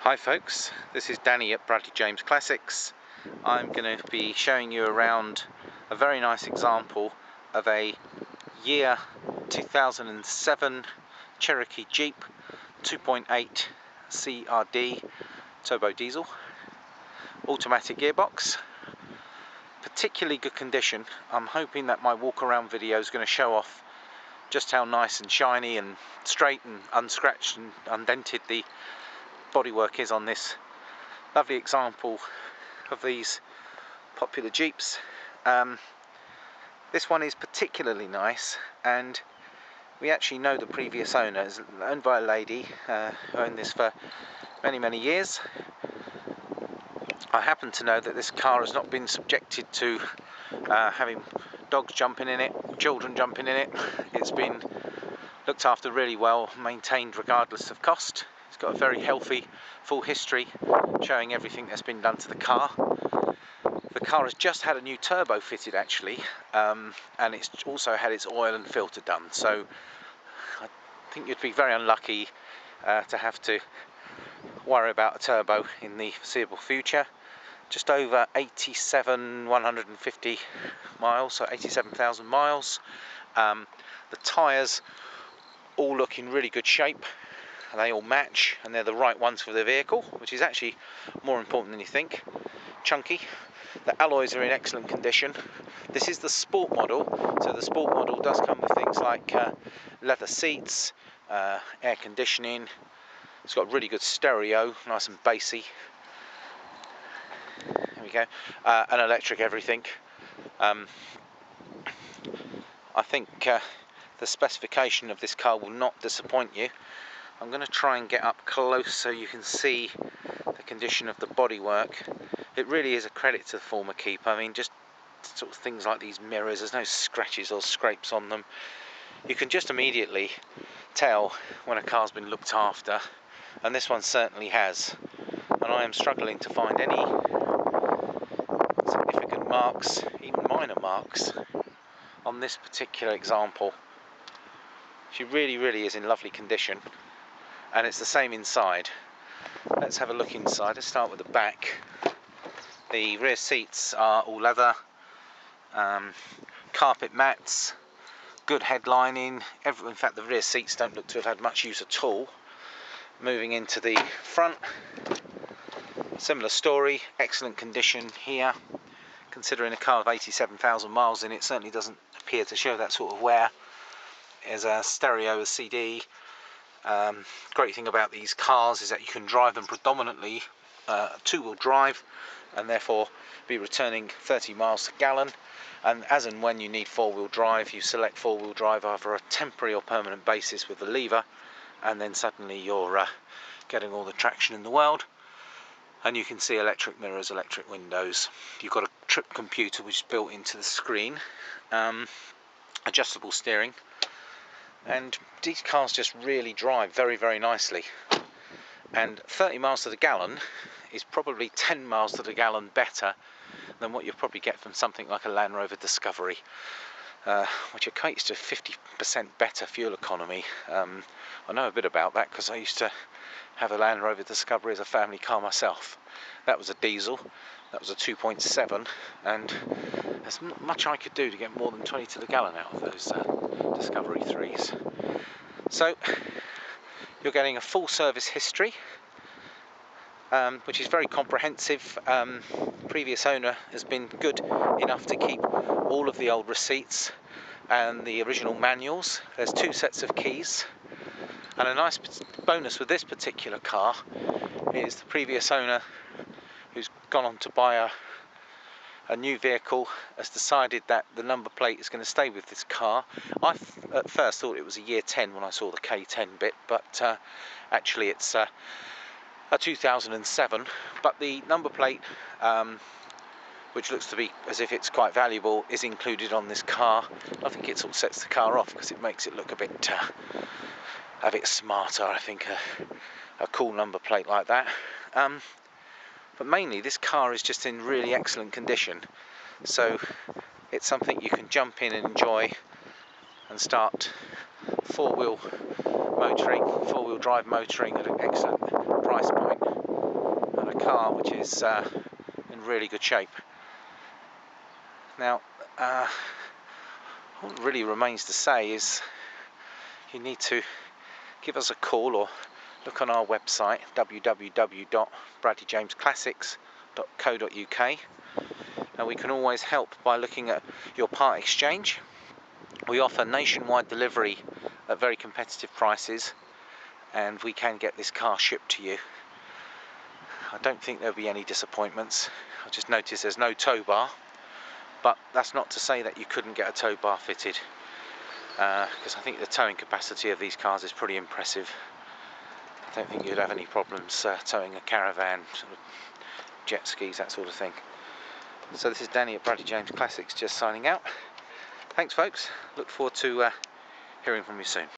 Hi folks, this is Danny at Bradley James Classics. I'm going to be showing you around a very nice example of a year 2007 Cherokee Jeep 2.8 CRD turbo diesel, automatic gearbox, particularly good condition. I'm hoping that my walk around video is going to show off just how nice and shiny and straight and unscratched and undented the bodywork is on this lovely example of these popular Jeeps. This one is particularly nice, and we actually know the previous owner. It's owned by a lady who owned this for many years. I happen to know that this car has not been subjected to having dogs jumping in it, children jumping in it. It's been looked after really well, maintained regardless of cost. It's got a very healthy full history showing everything that's been done to the car. The car has just had a new turbo fitted actually, and it's also had its oil and filter done, so I think you'd be very unlucky to have to worry about a turbo in the foreseeable future. Just over 150 miles, so 87,000 miles. The tyres all look in really good shape. They all match, and they're the right ones for the vehicle, which is actually more important than you think. Chunky. The alloys are in excellent condition. This is the sport model, so the sport model does come with things like leather seats, air conditioning. It's got really good stereo, nice and bassy. There we go. And electric everything. I think the specification of this car will not disappoint you. I'm going to try and get up close so you can see the condition of the bodywork. It really is a credit to the former keeper. I mean, just sort of things like these mirrors, there's no scratches or scrapes on them. You can just immediately tell when a car's been looked after, and this one certainly has. And I am struggling to find any significant marks, even minor marks, on this particular example. She really is in lovely condition. And it's the same inside. Let's have a look inside. Let's start with the back. The rear seats are all leather, carpet mats, good headlining. In fact, the rear seats don't look to have had much use at all. Moving into the front, similar story, excellent condition here. Considering a car of 87,000 miles in it, certainly doesn't appear to show that sort of wear. There's a stereo, a CD. Great thing about these cars is that you can drive them predominantly two-wheel drive, and therefore be returning 30 miles to gallon. And as and when you need four-wheel drive, you select four-wheel drive either a temporary or permanent basis with the lever, and then suddenly you're getting all the traction in the world. And you can see electric mirrors, electric windows. You've got a trip computer which is built into the screen, adjustable steering. And these cars just really drive very nicely. And 30 miles to the gallon is probably 10 miles to the gallon better than what you'll probably get from something like a Land Rover Discovery, which equates to 50% better fuel economy. I know a bit about that because I used to have a Land Rover Discovery as a family car myself. That was a diesel, that was a 2.7, and there's not much I could do to get more than 20 to the gallon out of those Discovery 3s. So you're getting a full service history, which is very comprehensive. Previous owner has been good enough to keep all of the old receipts and the original manuals. There's 2 sets of keys, and a nice bonus with this particular car is the previous owner, who's gone on to buy a new vehicle, has decided that the number plate is going to stay with this car. I at first thought it was a year 10 when I saw the K10 bit, but actually it's a 2007. But the number plate, which looks to be as if it's quite valuable, is included on this car. I think it sort of sets the car off because it makes it look a bit smarter. I think a cool number plate like that. But mainly this car is just in really excellent condition, so it's something you can jump in and enjoy and start four-wheel drive motoring at an excellent price point. on a car which is in really good shape. Now, what really remains to say is you need to give us a call or look on our website www.bradleyjamesclassics.co.uk, and we can always help by looking at your part exchange. We offer nationwide delivery at very competitive prices, and we can get this car shipped to you. I don't think there'll be any disappointments. I just noticed there's no tow bar, but that's not to say that you couldn't get a tow bar fitted, because I think the towing capacity of these cars is pretty impressive. I don't think you'd have any problems towing a caravan, sort of jet skis, that sort of thing. So this is Danny at Bradley James Classics, just signing out. Thanks folks, look forward to hearing from you soon.